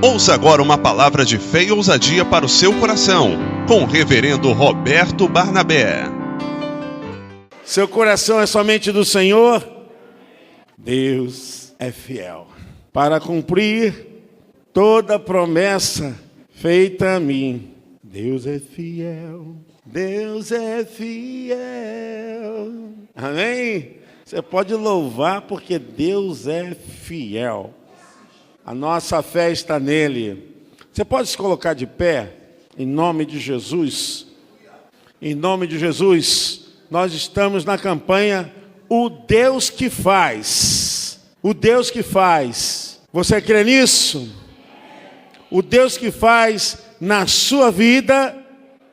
Ouça agora uma palavra de fé e ousadia para o seu coração, com o reverendo Roberto Barnabé. Seu coração é somente do Senhor? Deus é fiel para cumprir toda promessa feita a mim. Deus é fiel, Deus é fiel. Amém? Você pode louvar porque Deus é fiel. A nossa fé está nele. Você pode se colocar de pé, em nome de Jesus. Em nome de Jesus, nós estamos na campanha O Deus que Faz. O Deus que faz. Você crê nisso? O Deus que faz na sua vida,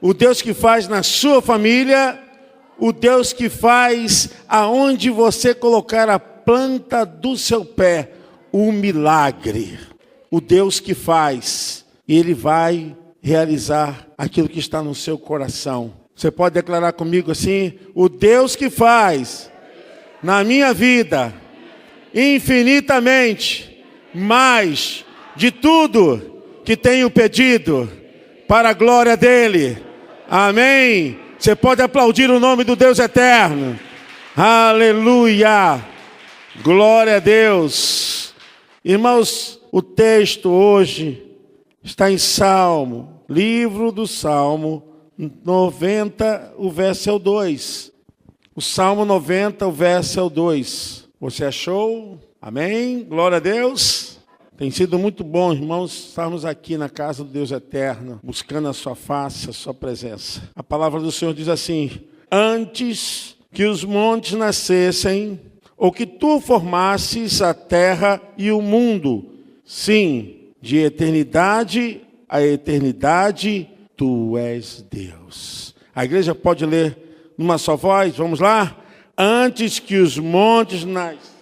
o Deus que faz na sua família, o Deus que faz aonde você colocar a planta do seu pé, o milagre. O Deus que faz, e Ele vai realizar aquilo que está no seu coração. Você pode declarar comigo assim: o Deus que faz na minha vida infinitamente mais de tudo que tenho pedido, para a glória dele. Amém. Você pode aplaudir o nome do Deus eterno. Aleluia. Glória a Deus. Irmãos, o texto hoje está em Salmo, livro do Salmo 90, o verso é o 2. O Salmo 90, o verso é o 2. Você achou? Amém? Glória a Deus. Tem sido muito bom, irmãos, estarmos aqui na casa do Deus eterno, buscando a sua face, a sua presença. A palavra do Senhor diz assim: antes que os montes nascessem, ou que tu formasses a terra e o mundo, sim, de eternidade a eternidade, tu és Deus. A igreja pode ler numa só voz? Vamos lá? Antes que os montes nascessem.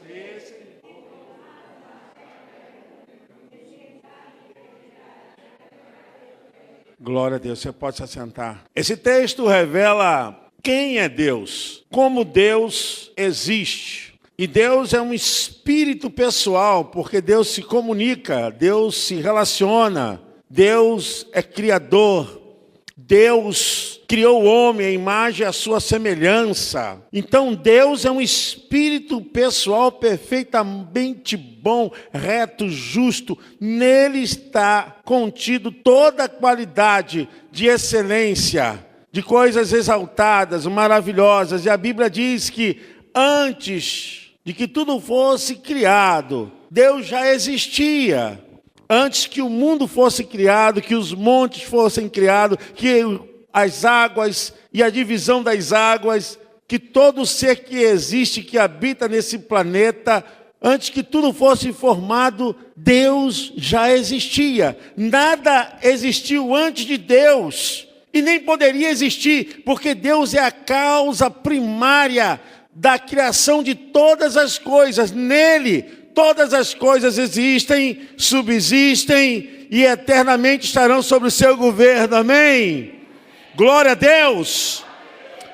Glória a Deus, você pode se assentar. Esse texto revela quem é Deus, como Deus existe. E Deus é um espírito pessoal, porque Deus se comunica, Deus se relaciona, Deus é criador, Deus criou o homem à imagem e à sua semelhança. Então Deus é um espírito pessoal perfeitamente bom, reto, justo. Nele está contido toda a qualidade de excelência, de coisas exaltadas, maravilhosas. E a Bíblia diz que antes de que tudo fosse criado, Deus já existia. Antes que o mundo fosse criado, que os montes fossem criados, que as águas e a divisão das águas, que todo ser que existe, que habita nesse planeta, antes que tudo fosse formado, Deus já existia. Nada existiu antes de Deus, e nem poderia existir, porque Deus é a causa primária da criação de todas as coisas. Nele, todas as coisas existem, subsistem e eternamente estarão sob o seu governo. Amém? Glória a Deus.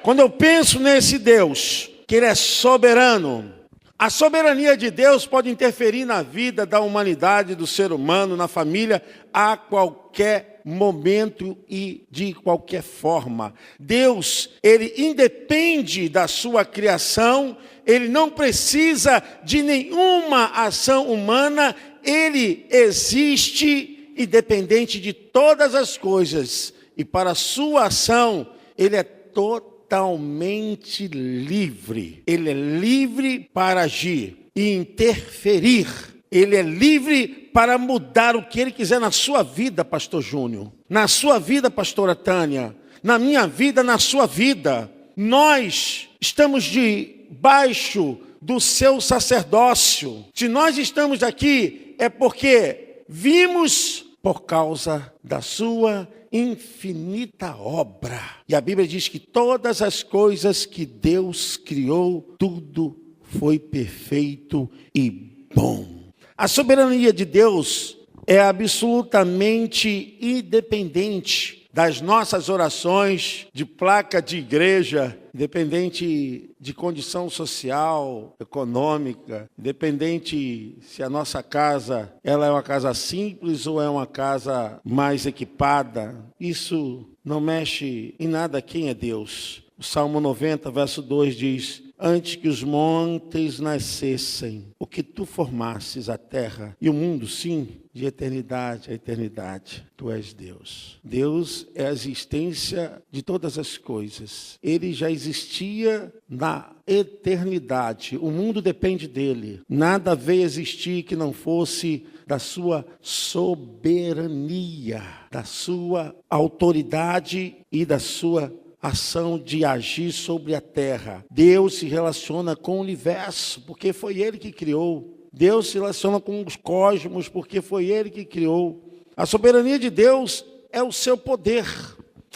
Quando eu penso nesse Deus, que Ele é soberano, a soberania de Deus pode interferir na vida da humanidade, do ser humano, na família, a qualquer momento e de qualquer forma. Deus, Ele independe da sua criação, Ele não precisa de nenhuma ação humana, Ele existe independente de todas as coisas. E para a sua ação, Ele é totalmente livre. Ele é livre para agir e interferir. Ele é livre para mudar o que Ele quiser na sua vida, pastor Júnior. Na sua vida, pastora Tânia. Na minha vida, na sua vida. Nós estamos debaixo do seu sacerdócio. Se nós estamos aqui, é porque vimos por causa da sua infinita obra. E a Bíblia diz que todas as coisas que Deus criou, tudo foi perfeito e bom. A soberania de Deus é absolutamente independente. das nossas orações de placa de igreja, independente de condição social, econômica, independente se a nossa casa ela é uma casa simples ou é uma casa mais equipada, isso não mexe em nada quem é Deus. O Salmo 90, verso 2 diz: antes que os montes nascessem, o que tu formasses a terra e o mundo, sim, de eternidade a eternidade, tu és Deus. Deus é a existência de todas as coisas. Ele já existia na eternidade. O mundo depende dele. Nada veio existir que não fosse da sua soberania, da sua autoridade e da sua ação de agir sobre a terra. Deus se relaciona com o universo, porque foi Ele que criou. Deus se relaciona com os cosmos, porque foi Ele que criou. A soberania de Deus é o seu poder.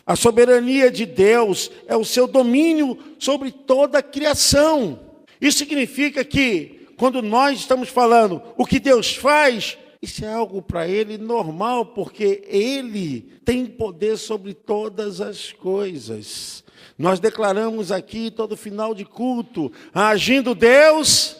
A soberania de Deus é o seu domínio sobre toda a criação. Isso significa que, quando nós estamos falando o que Deus faz, isso é algo para Ele normal, porque Ele tem poder sobre todas as coisas. Nós declaramos aqui, todo final de culto, agindo Deus,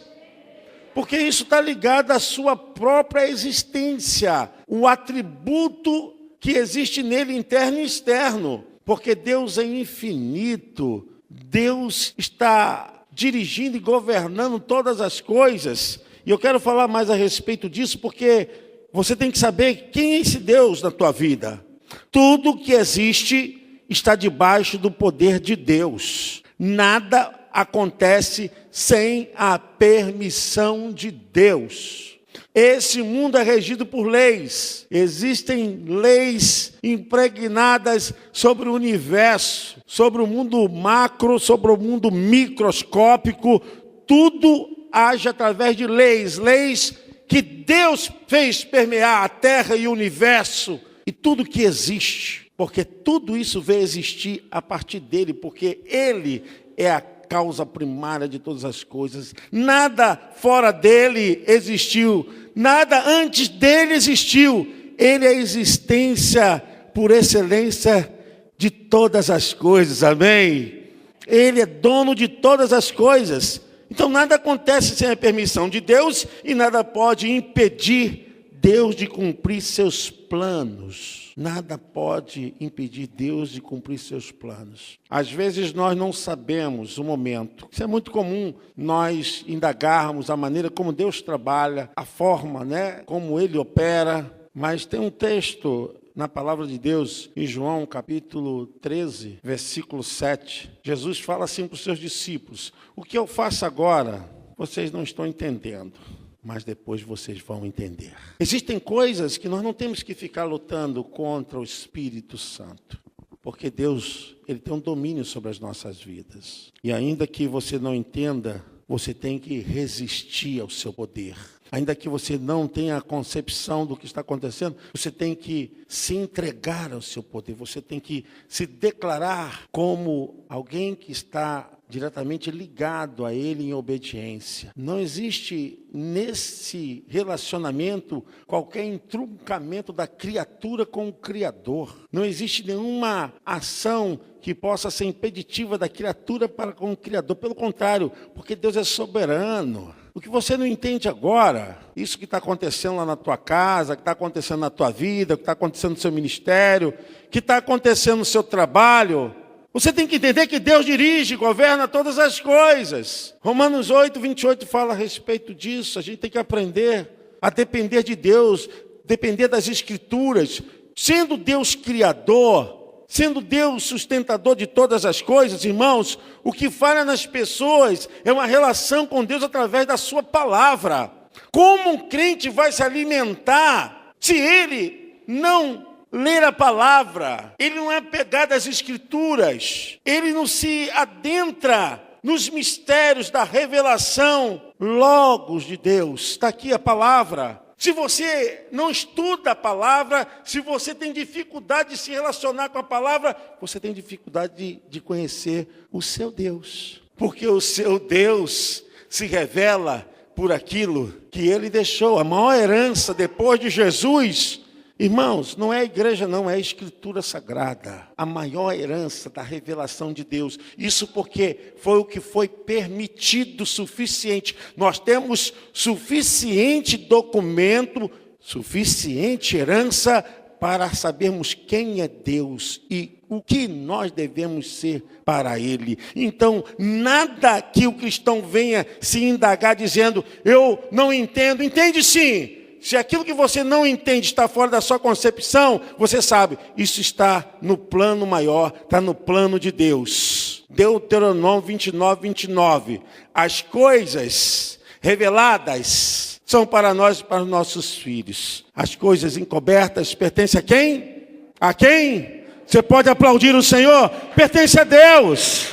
porque isso está ligado à sua própria existência, o atributo que existe nele, interno e externo, porque Deus é infinito, Deus está dirigindo e governando todas as coisas. E eu quero falar mais a respeito disso, porque você tem que saber quem é esse Deus na tua vida. Tudo que existe está debaixo do poder de Deus. Nada acontece sem a permissão de Deus. Esse mundo é regido por leis. Existem leis impregnadas sobre o universo, sobre o mundo macro, sobre o mundo microscópico. Tudo age através de leis que Deus fez permear a terra e o universo e tudo que existe, porque tudo isso veio existir a partir dele, porque ele é a causa primária de todas as coisas. Nada fora dele existiu, nada antes dele existiu. Ele é a existência por excelência de todas as coisas, amém? Ele é dono de todas as coisas. Então nada acontece sem a permissão de Deus e nada pode impedir Deus de cumprir seus planos. Nada pode impedir Deus de cumprir seus planos. Às vezes nós não sabemos o momento. Isso é muito comum, nós indagarmos a maneira como Deus trabalha, a forma, como Ele opera. Mas tem um texto na palavra de Deus, em João capítulo 13, versículo 7, Jesus fala assim para os seus discípulos: o que eu faço agora, vocês não estão entendendo, mas depois vocês vão entender. Existem coisas que nós não temos que ficar lutando contra o Espírito Santo, porque Deus, Ele tem um domínio sobre as nossas vidas. E ainda que você não entenda, você tem que resistir ao seu poder. Ainda que você não tenha a concepção do que está acontecendo, você tem que se entregar ao seu poder. Você tem que se declarar como alguém que está diretamente ligado a Ele em obediência. Não existe nesse relacionamento qualquer entroncamento da criatura com o Criador. Não existe nenhuma ação que possa ser impeditiva da criatura para com o Criador. Pelo contrário, porque Deus é soberano. O que você não entende agora, isso que está acontecendo lá na tua casa, que está acontecendo na tua vida, que está acontecendo no seu ministério, que está acontecendo no seu trabalho, você tem que entender que Deus dirige e governa todas as coisas. Romanos 8, 28 fala a respeito disso. A gente tem que aprender a depender de Deus, depender das Escrituras. Sendo Deus criador, sendo Deus sustentador de todas as coisas, irmãos, o que falha nas pessoas é uma relação com Deus através da sua palavra. Como um crente vai se alimentar se ele não ler a palavra, ele não é apegado às Escrituras, ele não se adentra nos mistérios da revelação, logos de Deus? Está aqui a palavra. Se você não estuda a palavra, se você tem dificuldade de se relacionar com a palavra, você tem dificuldade de conhecer o seu Deus. Porque o seu Deus se revela por aquilo que Ele deixou. A maior herança depois de Jesus Irmãos, não é a igreja não, é a Escritura Sagrada. A maior herança da revelação de Deus. Isso porque foi o que foi permitido suficiente. Nós temos suficiente documento, suficiente herança para sabermos quem é Deus e o que nós devemos ser para Ele. Então, nada que o cristão venha se indagar dizendo, eu não entendo. Entende sim. Se aquilo que você não entende está fora da sua concepção, você sabe, isso está no plano maior, está no plano de Deus. Deuteronômio 29, 29. As coisas reveladas são para nós e para os nossos filhos. As coisas encobertas pertencem a quem? A quem? Você pode aplaudir o Senhor? Pertence a Deus.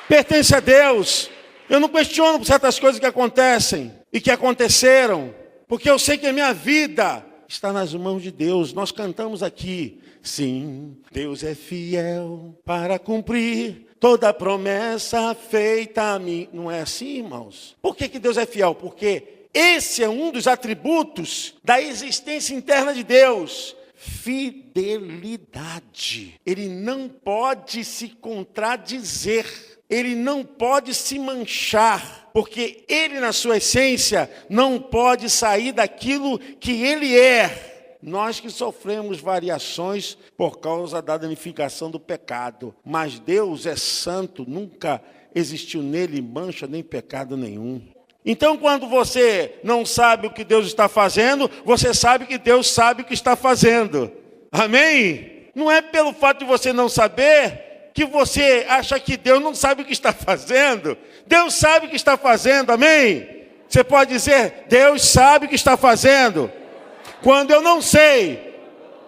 Pertence a Deus. Eu não questiono certas coisas que acontecem e que aconteceram, porque eu sei que a minha vida está nas mãos de Deus. Nós cantamos aqui, sim, Deus é fiel para cumprir toda promessa feita a mim. Não é assim, irmãos? Por que Deus é fiel? Porque esse é um dos atributos da existência interna de Deus. Fidelidade. Ele não pode se contradizer. Ele não pode se manchar, porque ele, na sua essência, não pode sair daquilo que ele é. Nós que sofremos variações por causa da danificação do pecado, mas Deus é santo, nunca existiu nele mancha nem pecado nenhum. Então, quando você não sabe o que Deus está fazendo, você sabe que Deus sabe o que está fazendo. Amém? Não é pelo fato de você não saber que você acha que Deus não sabe o que está fazendo. Deus sabe o que está fazendo, amém? Você pode dizer, Deus sabe o que está fazendo. Quando eu não sei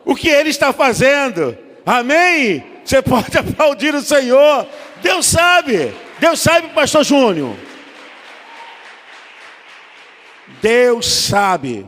o que Ele está fazendo, amém? Você pode aplaudir o Senhor. Deus sabe, pastor Júnior. Deus sabe.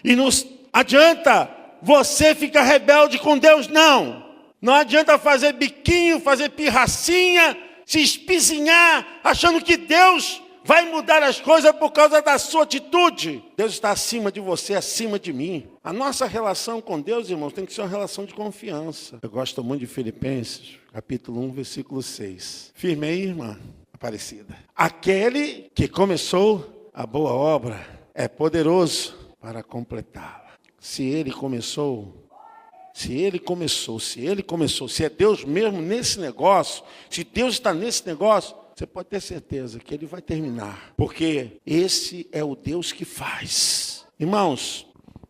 E não adianta você ficar rebelde com Deus, não. Não adianta fazer biquinho, fazer pirracinha, se espizinhar, achando que Deus vai mudar as coisas por causa da sua atitude. Deus está acima de você, acima de mim. A nossa relação com Deus, irmãos, tem que ser uma relação de confiança. Eu gosto muito de Filipenses, capítulo 1, versículo 6. Firme aí, irmã Aparecida. Aquele que começou a boa obra é poderoso para completá-la. Se Ele começou, se é Deus mesmo nesse negócio, se Deus está nesse negócio, você pode ter certeza que Ele vai terminar. Porque esse é o Deus que faz. Irmãos,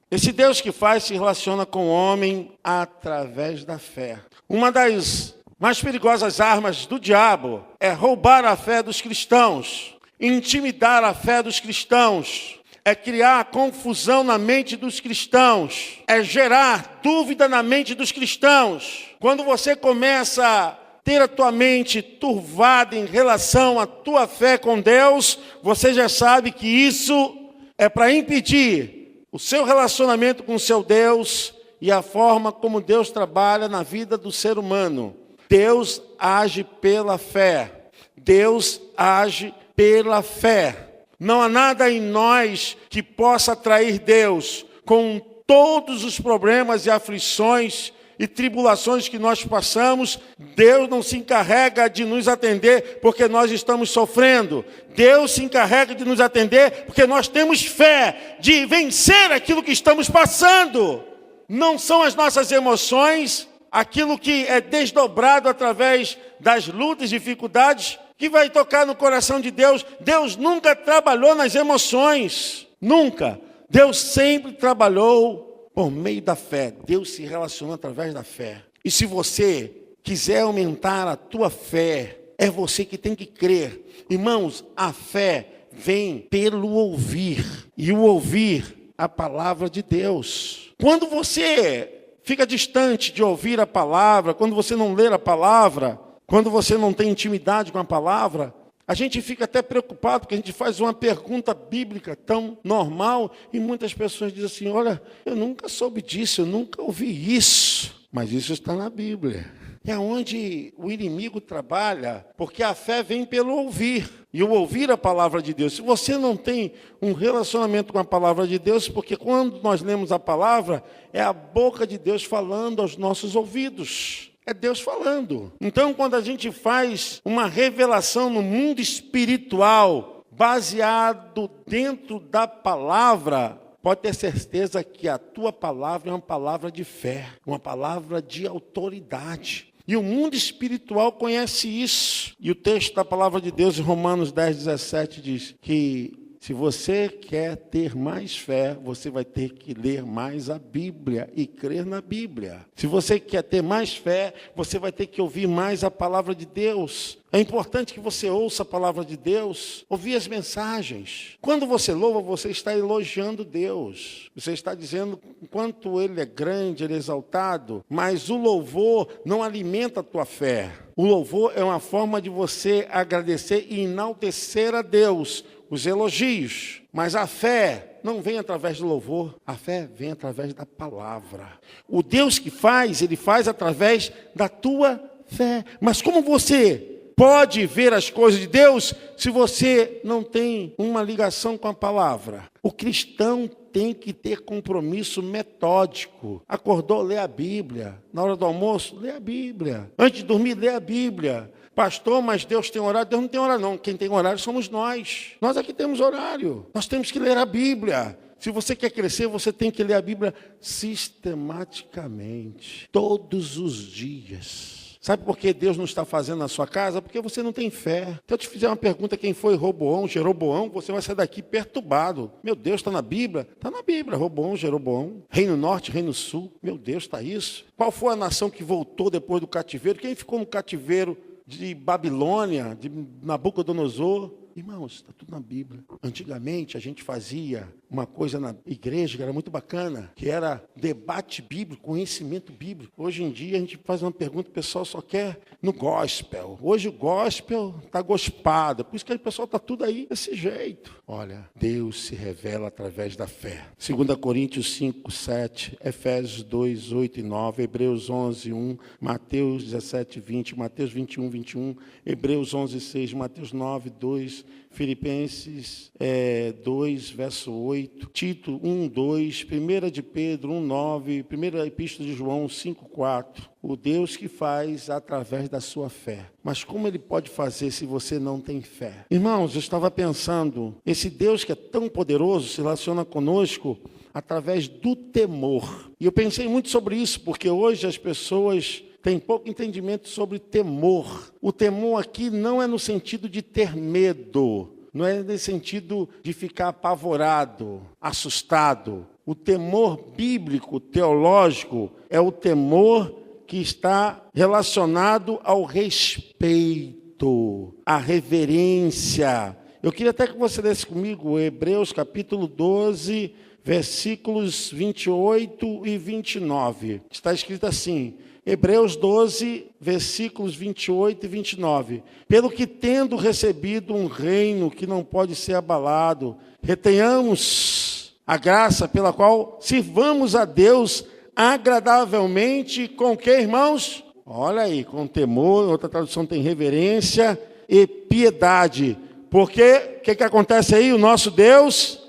esse Deus que faz se relaciona com o homem através da fé. Uma das mais perigosas armas do diabo é roubar a fé dos cristãos, intimidar a fé dos cristãos, é criar confusão na mente dos cristãos, é gerar dúvida na mente dos cristãos. Quando você começa a ter a tua mente turvada em relação à tua fé com Deus, você já sabe que isso é para impedir o seu relacionamento com o seu Deus e a forma como Deus trabalha na vida do ser humano. Deus age pela fé. Deus age pela fé. Não há nada em nós que possa atrair Deus. Com todos os problemas e aflições e tribulações que nós passamos, Deus não se encarrega de nos atender porque nós estamos sofrendo. Deus se encarrega de nos atender porque nós temos fé de vencer aquilo que estamos passando. Não são as nossas emoções, aquilo que é desdobrado através das lutas e dificuldades, que vai tocar no coração de Deus. Deus nunca trabalhou nas emoções. Nunca. Deus sempre trabalhou por meio da fé. Deus se relaciona através da fé. E se você quiser aumentar a tua fé, é você que tem que crer. Irmãos, a fé vem pelo ouvir. E o ouvir a palavra de Deus. Quando você fica distante de ouvir a palavra, quando você não lê a palavra, quando você não tem intimidade com a palavra, a gente fica até preocupado, porque a gente faz uma pergunta bíblica tão normal, e muitas pessoas dizem assim, olha, eu nunca soube disso, eu nunca ouvi isso. Mas isso está na Bíblia. É onde o inimigo trabalha, porque a fé vem pelo ouvir, e o ouvir a palavra de Deus. Se você não tem um relacionamento com a palavra de Deus, porque quando nós lemos a palavra, é a boca de Deus falando aos nossos ouvidos. É Deus falando. Então, quando a gente faz uma revelação no mundo espiritual, baseado dentro da palavra, pode ter certeza que a tua palavra é uma palavra de fé, uma palavra de autoridade. E o mundo espiritual conhece isso. E o texto da palavra de Deus, em Romanos 10:17, diz que se você quer ter mais fé, você vai ter que ler mais a Bíblia e crer na Bíblia. Se você quer ter mais fé, você vai ter que ouvir mais a palavra de Deus. É importante que você ouça a palavra de Deus, ouvir as mensagens. Quando você louva, você está elogiando Deus. Você está dizendo o quanto Ele é grande, Ele é exaltado. Mas o louvor não alimenta a tua fé. O louvor é uma forma de você agradecer e enaltecer a Deus. Os elogios, mas a fé não vem através do louvor, a fé vem através da palavra. O Deus que faz, Ele faz através da tua fé. Mas como você pode ver as coisas de Deus se você não tem uma ligação com a palavra? O cristão tem que ter compromisso metódico. Acordou, lê a Bíblia. Na hora do almoço, lê a Bíblia. Antes de dormir, lê a Bíblia. Pastor, mas Deus tem horário? Deus não tem horário, não. Quem tem horário somos nós. Nós aqui temos horário. Nós temos que ler a Bíblia. Se você quer crescer, você tem que ler a Bíblia sistematicamente, todos os dias. Sabe por que Deus não está fazendo na sua casa? Porque você não tem fé. Se eu te fizer uma pergunta, quem foi Roboão, Jeroboão, você vai sair daqui perturbado. Meu Deus, está na Bíblia? Está na Bíblia, Roboão, Jeroboão. Reino Norte, Reino Sul. Meu Deus, está isso? Qual foi a nação que voltou depois do cativeiro? Quem ficou no cativeiro de Babilônia, de Nabucodonosor? Irmãos, está tudo na Bíblia. Antigamente a gente fazia uma coisa na igreja que era muito bacana, que era debate bíblico, conhecimento bíblico. Hoje em dia a gente faz uma pergunta, o pessoal só quer no gospel. Hoje o gospel está gospado, por isso que o pessoal está tudo aí desse jeito. Olha, Deus se revela através da fé. 2 Coríntios 5, 7, Efésios 2, 8 e 9, Hebreus 11, 1, Mateus 17, 20, Mateus 21, 21, Hebreus 11, 6, Mateus 9, 2, Filipenses 2, verso 8, Tito 1, 2, 1 de Pedro 1, 9, 1 Epístola de João 5, 4. O Deus que faz através da sua fé. Mas como Ele pode fazer se você não tem fé? Irmãos, eu estava pensando, esse Deus que é tão poderoso se relaciona conosco através do temor. E eu pensei muito sobre isso, porque hoje as pessoas tem pouco entendimento sobre temor. O temor aqui não é no sentido de ter medo, não é no sentido de ficar apavorado, assustado. O temor bíblico, teológico, é o temor que está relacionado ao respeito, à reverência. Eu queria até que você lesse comigo Hebreus capítulo 12, versículos 28 e 29. Está escrito assim: Hebreus 12, versículos 28 e 29. Pelo que, tendo recebido um reino que não pode ser abalado, retenhamos a graça pela qual sirvamos a Deus agradavelmente, com o que, irmãos? Olha aí, com temor, outra tradução tem reverência e piedade. Porque, o que acontece aí? O nosso Deus...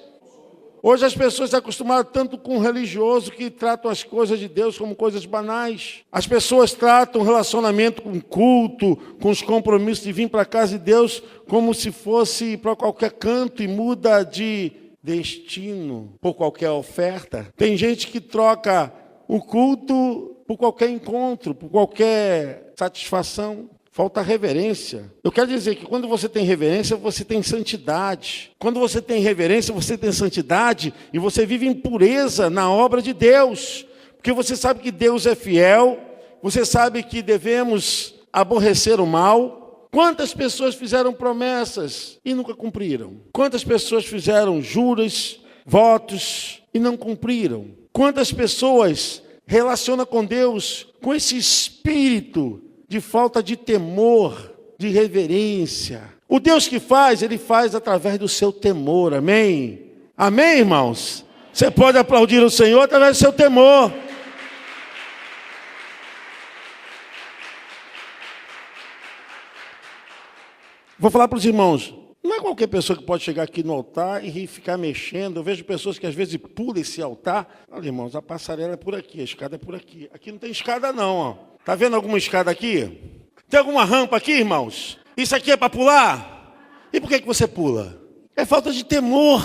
Hoje as pessoas se acostumaram tanto com o religioso que tratam as coisas de Deus como coisas banais. As pessoas tratam o relacionamento com o culto, com os compromissos de vir para a casa de Deus, como se fosse para qualquer canto e muda de destino por qualquer oferta. Tem gente que troca o culto por qualquer encontro, por qualquer satisfação. Falta reverência. Eu quero dizer que quando você tem reverência, você tem santidade. Quando você tem reverência, você tem santidade e você vive em pureza na obra de Deus. Porque você sabe que Deus é fiel, você sabe que devemos aborrecer o mal. Quantas pessoas fizeram promessas e nunca cumpriram? Quantas pessoas fizeram juras, votos e não cumpriram? Quantas pessoas relacionam com Deus com esse espírito de falta de temor, de reverência? O Deus que faz, Ele faz através do seu temor, amém? Amém, irmãos? Você pode aplaudir o Senhor através do seu temor. Vou falar para os irmãos, não é qualquer pessoa que pode chegar aqui no altar e ficar mexendo. Eu vejo pessoas que às vezes pulam esse altar. Olha, irmãos, a passarela é por aqui, a escada é por aqui. Aqui não tem escada não, ó. Tá vendo alguma escada aqui? Tem alguma rampa aqui, irmãos? Isso aqui é para pular? E por que você pula? É falta de temor,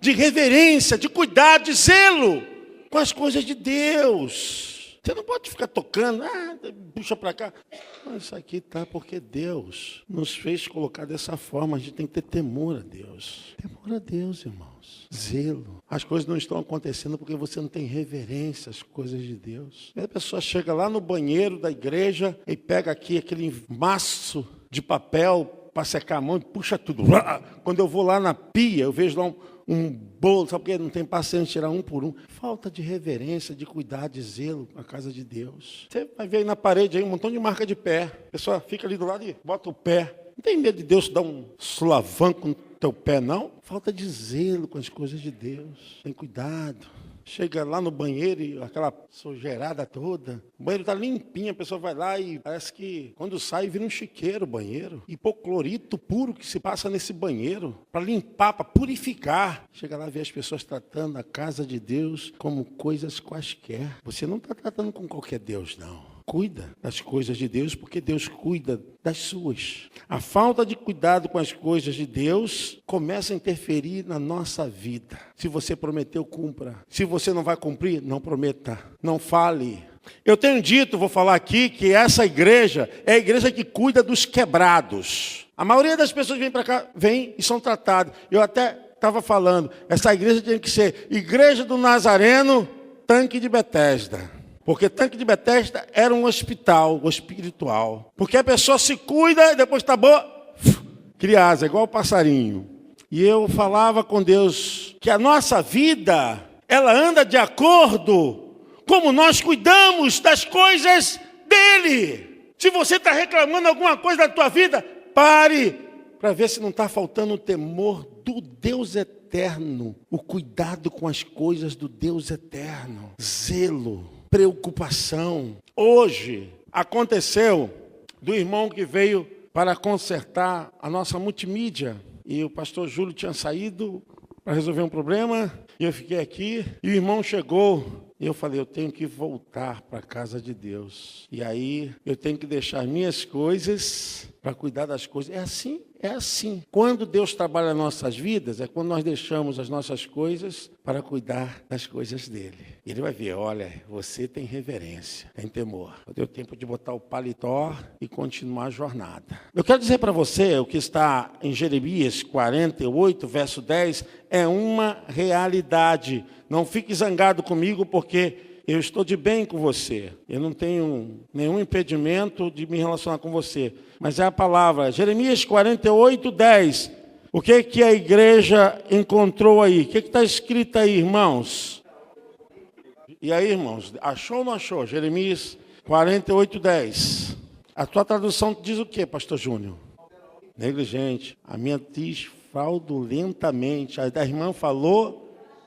de reverência, de cuidado, de zelo com as coisas de Deus. Você não pode ficar tocando, puxa para cá. Não, isso aqui tá porque Deus nos fez colocar dessa forma. A gente tem que ter temor a Deus. Temor a Deus, irmãos. Zelo. As coisas não estão acontecendo porque você não tem reverência às coisas de Deus. Aí a pessoa chega lá no banheiro da igreja e pega aqui aquele maço de papel para secar a mão e puxa tudo. Quando eu vou lá na pia, eu vejo lá um bolo, sabe por quê? Não tem paciência de tirar um por um. Falta de reverência, de cuidado, de zelo com a casa de Deus. Você vai ver aí na parede aí um montão de marca de pé. A pessoa fica ali do lado e bota o pé. Não tem medo de Deus dar um sulavanco no teu pé, não? Falta de zelo com as coisas de Deus. Tem cuidado. Chega lá no banheiro e aquela sujeirada toda. O banheiro está limpinho, a pessoa vai lá e parece que quando sai vira um chiqueiro o banheiro. Hipoclorito puro que se passa nesse banheiro para limpar, para purificar. Chega lá e vê as pessoas tratando a casa de Deus como coisas quaisquer. Você não está tratando com qualquer Deus, não. Cuida das coisas de Deus, porque Deus cuida das suas. A falta de cuidado com as coisas de Deus começa a interferir na nossa vida. Se você prometeu, cumpra. Se você não vai cumprir, não prometa. Não fale. Eu tenho dito, vou falar aqui, que essa igreja é a igreja que cuida dos quebrados. A maioria das pessoas vem para cá, vem e são tratadas. Eu até estava falando, essa igreja tem que ser Igreja do Nazareno, Tanque de Betesda. Porque Tanque de Betesda era um hospital espiritual. Porque a pessoa se cuida e depois está boa, cria asa, igual o passarinho. E eu falava com Deus que a nossa vida, ela anda de acordo como nós cuidamos das coisas dele. Se você está reclamando alguma coisa da tua vida, pare para ver se não está faltando o temor do Deus eterno. O cuidado com as coisas do Deus eterno. Zelo. Preocupação. Hoje aconteceu do irmão que veio para consertar a nossa multimídia e o pastor Júlio tinha saído para resolver um problema e eu fiquei aqui e o irmão chegou e eu falei, eu tenho que voltar para a casa de Deus e aí eu tenho que deixar minhas coisas para cuidar das coisas. É assim. É assim. Quando Deus trabalha nas nossas vidas, é quando nós deixamos as nossas coisas para cuidar das coisas dele. E ele vai ver, olha, você tem reverência, tem temor. Deu tempo de botar o paletó e continuar a jornada. Eu quero dizer para você, o que está em Jeremias 48, verso 10, é uma realidade. Não fique zangado comigo, porque eu estou de bem com você. Eu não tenho nenhum impedimento de me relacionar com você. Mas é a palavra. Jeremias 48, 10. O que a igreja encontrou aí? O que está escrito aí, irmãos? E aí, irmãos? Achou ou não achou? Jeremias 48, 10. A tua tradução diz o quê, pastor Júnior? Negligente. A minha diz fraudulentamente. A da irmã falou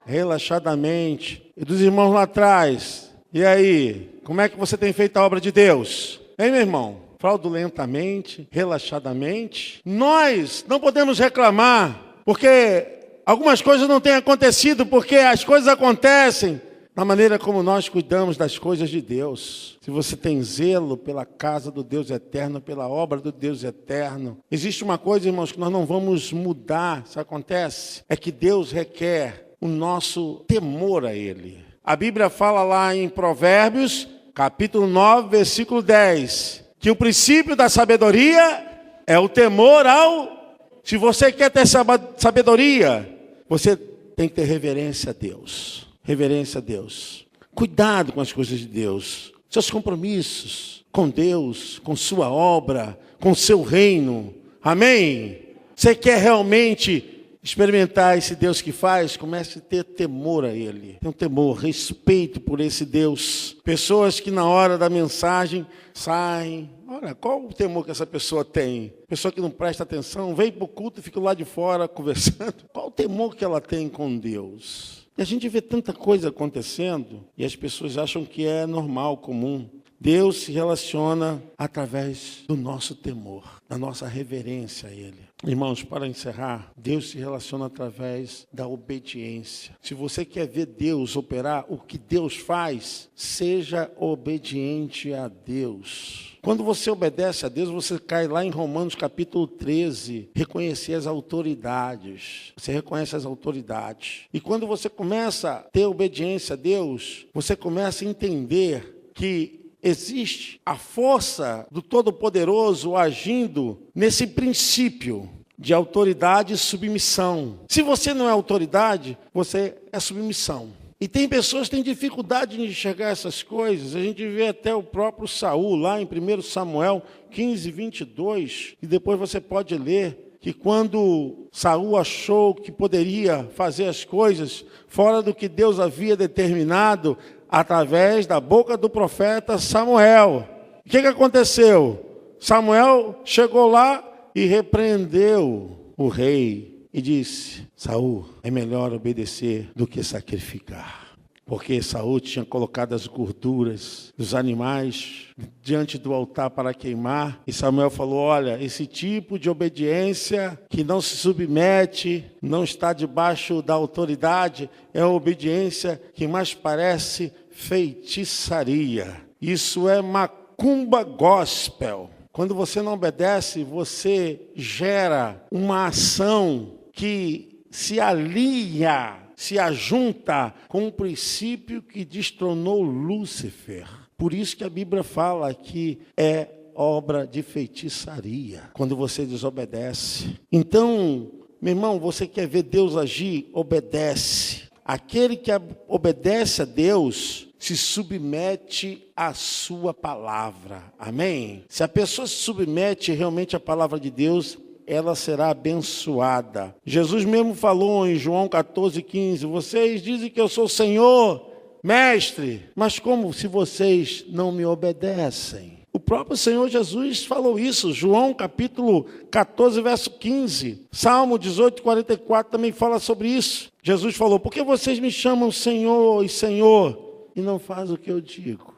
relaxadamente. E dos irmãos lá atrás, e aí, como é que você tem feito a obra de Deus? Hein, meu irmão? Fraudulentamente, relaxadamente. Nós não podemos reclamar, porque algumas coisas não têm acontecido, porque as coisas acontecem na maneira como nós cuidamos das coisas de Deus. Se você tem zelo pela casa do Deus eterno, pela obra do Deus eterno. Existe uma coisa, irmãos, que nós não vamos mudar, isso acontece, é que Deus requer o nosso temor a Ele. A Bíblia fala lá em Provérbios, capítulo 9, versículo 10, que o princípio da sabedoria é o temor ao... Se você quer ter sabedoria, você tem que ter reverência a Deus. Reverência a Deus. Cuidado com as coisas de Deus. Seus compromissos com Deus, com sua obra, com seu reino. Amém? Você quer realmente experimentar esse Deus que faz? Comece a ter temor a Ele. Tem um temor, respeito por esse Deus. Pessoas que na hora da mensagem saem. Olha, qual o temor que essa pessoa tem? Pessoa que não presta atenção, vem para o culto e fica lá de fora conversando. Qual o temor que ela tem com Deus? E a gente vê tanta coisa acontecendo e as pessoas acham que é normal, comum. Deus se relaciona através do nosso temor, da nossa reverência a Ele. Irmãos, para encerrar, Deus se relaciona através da obediência. Se você quer ver Deus operar o que Deus faz, seja obediente a Deus. Quando você obedece a Deus, você cai lá em Romanos capítulo 13, reconhecer as autoridades. Você reconhece as autoridades. E quando você começa a ter obediência a Deus, você começa a entender que existe a força do Todo-Poderoso agindo nesse princípio de autoridade e submissão. Se você não é autoridade, você é submissão. E tem pessoas que têm dificuldade de enxergar essas coisas. A gente vê até o próprio Saul, lá em 1 Samuel 15, 22, e depois você pode ler que quando Saul achou que poderia fazer as coisas fora do que Deus havia determinado, através da boca do profeta Samuel. O que aconteceu? Samuel chegou lá e repreendeu o rei e disse: Saul, é melhor obedecer do que sacrificar. Porque Saul tinha colocado as gorduras dos animais diante do altar para queimar. E Samuel falou: olha, esse tipo de obediência que não se submete, não está debaixo da autoridade, é a obediência que mais parece feitiçaria. Isso é macumba gospel. Quando você não obedece, você gera uma ação que se alia, se ajunta com um princípio que destronou Lúcifer. Por isso que a Bíblia fala que é obra de feitiçaria, quando você desobedece. Então, meu irmão, você quer ver Deus agir? Obedece. Aquele que obedece a Deus se submete à sua palavra. Amém? Se a pessoa se submete realmente à palavra de Deus, ela será abençoada. Jesus mesmo falou em João 14:15, vocês dizem que eu sou o Senhor, mestre, mas como se vocês não me obedecem? O próprio Senhor Jesus falou isso, João capítulo 14, verso 15. Salmo 18, 44 também fala sobre isso. Jesus falou: por que vocês me chamam Senhor e Senhor e não fazem o que eu digo?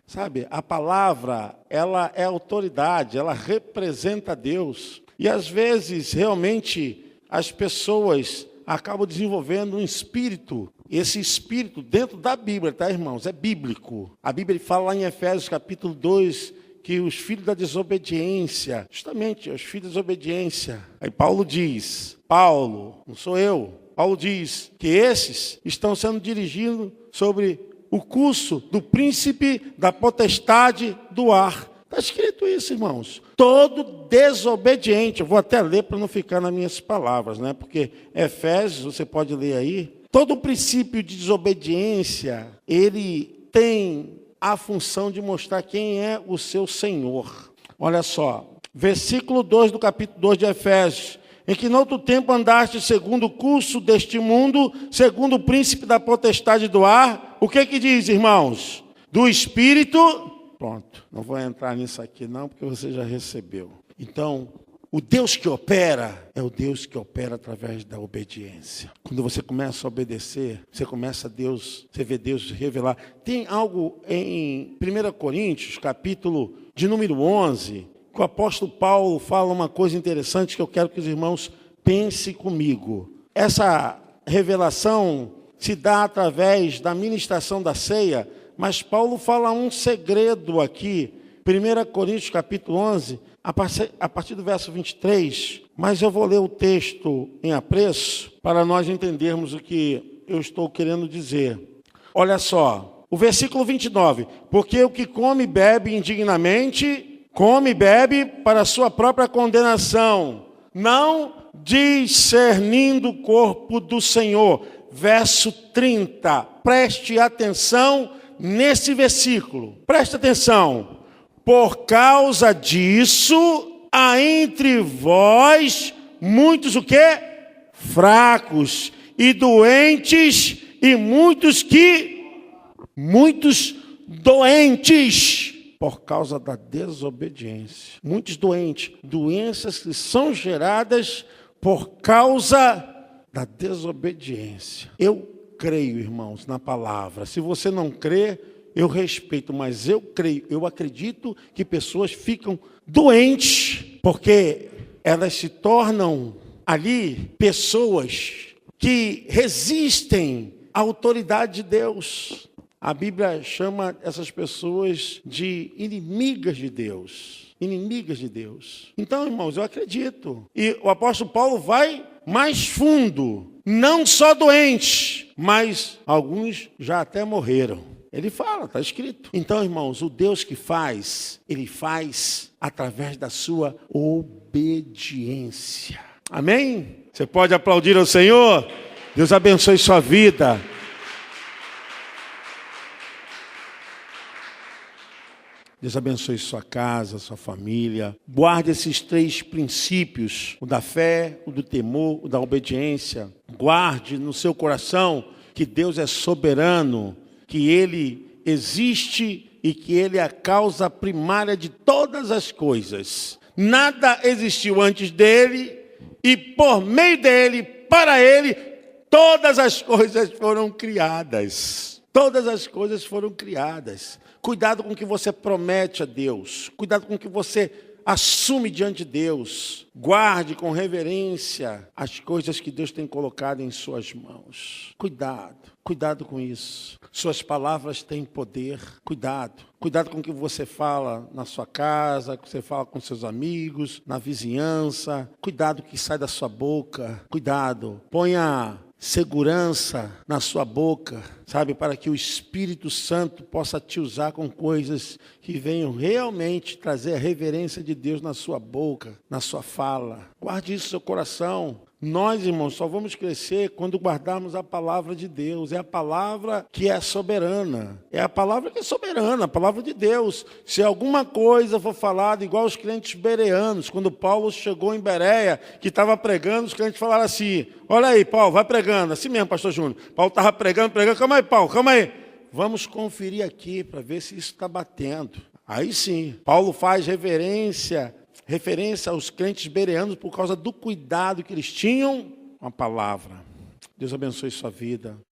Sabe, a palavra, ela é autoridade, ela representa Deus. E às vezes, realmente, as pessoas acabam desenvolvendo um espírito. Esse espírito dentro da Bíblia, tá, irmãos? É bíblico. A Bíblia fala lá em Efésios capítulo 2, que os filhos da desobediência, justamente os filhos da desobediência. Aí Paulo diz, Paulo, não sou eu, Paulo diz que esses estão sendo dirigidos sobre o curso do príncipe da potestade do ar. Está escrito isso, irmãos. Todo desobediente, eu vou até ler para não ficar nas minhas palavras, né? Porque Efésios, você pode ler aí. Todo princípio de desobediência, ele tem a função de mostrar quem é o seu Senhor. Olha só, versículo 2 do capítulo 2 de Efésios. Em que noutro tempo andaste segundo o curso deste mundo, segundo o príncipe da potestade do ar. O que diz, irmãos? Do Espírito. Pronto, não vou entrar nisso aqui não, porque você já recebeu. Então, o Deus que opera é o Deus que opera através da obediência. Quando você começa a obedecer, você vê Deus revelar. Tem algo em 1 Coríntios, capítulo de número 11, que o apóstolo Paulo fala uma coisa interessante que eu quero que os irmãos pensem comigo. Essa revelação se dá através da ministração da ceia, mas Paulo fala um segredo aqui, 1 Coríntios capítulo 11, a partir do verso 23, mas eu vou ler o texto em apreço para nós entendermos o que eu estou querendo dizer. Olha só, o versículo 29, porque o que come e bebe indignamente, come e bebe para a sua própria condenação, não discernindo o corpo do Senhor. Verso 30, preste atenção nesse versículo, preste atenção. Por causa disso, há entre vós muitos o quê? Fracos e doentes, e muitos doentes, por causa da desobediência. Muitos doentes, doenças que são geradas por causa da desobediência. Eu creio, irmãos, na palavra. Se você não crê, eu respeito, mas eu creio, eu acredito que pessoas ficam doentes, porque elas se tornam ali pessoas que resistem à autoridade de Deus. A Bíblia chama essas pessoas de inimigas de Deus. Inimigas de Deus. Então, irmãos, eu acredito. E o apóstolo Paulo vai mais fundo. Não só doentes, mas alguns já até morreram. Ele fala, está escrito. Então, irmãos, o Deus que faz, Ele faz através da sua obediência. Amém? Você pode aplaudir ao Senhor? Deus abençoe sua vida. Deus abençoe sua casa, sua família. Guarde esses 3 princípios, o da fé, o do temor, o da obediência. Guarde no seu coração que Deus é soberano, que Ele existe e que Ele é a causa primária de todas as coisas. Nada existiu antes dEle e por meio dEle, para Ele, todas as coisas foram criadas. Todas as coisas foram criadas. Cuidado com o que você promete a Deus. Cuidado com o que você assume diante de Deus. Guarde com reverência as coisas que Deus tem colocado em suas mãos. Cuidado com isso. Suas palavras têm poder. Cuidado com o que você fala na sua casa, que você fala com seus amigos, na vizinhança. Cuidado com o que sai da sua boca. Cuidado. Ponha segurança na sua boca, sabe, para que o Espírito Santo possa te usar com coisas que venham realmente trazer a reverência de Deus na sua boca, na sua fala. Guarde isso no seu coração. Nós, irmãos, só vamos crescer quando guardarmos a palavra de Deus. É a palavra que é soberana. É a palavra que é soberana, a palavra de Deus. Se alguma coisa for falada, igual os crentes bereanos, quando Paulo chegou em Bereia, que estava pregando, os crentes falaram assim: olha aí, Paulo, vai pregando. Assim mesmo, pastor Júnior. Paulo estava pregando. Calma aí, Paulo, calma aí. Vamos conferir aqui para ver se isso está batendo. Aí sim, Paulo faz referência aos crentes bereanos por causa do cuidado que eles tinham com a palavra. Deus abençoe sua vida.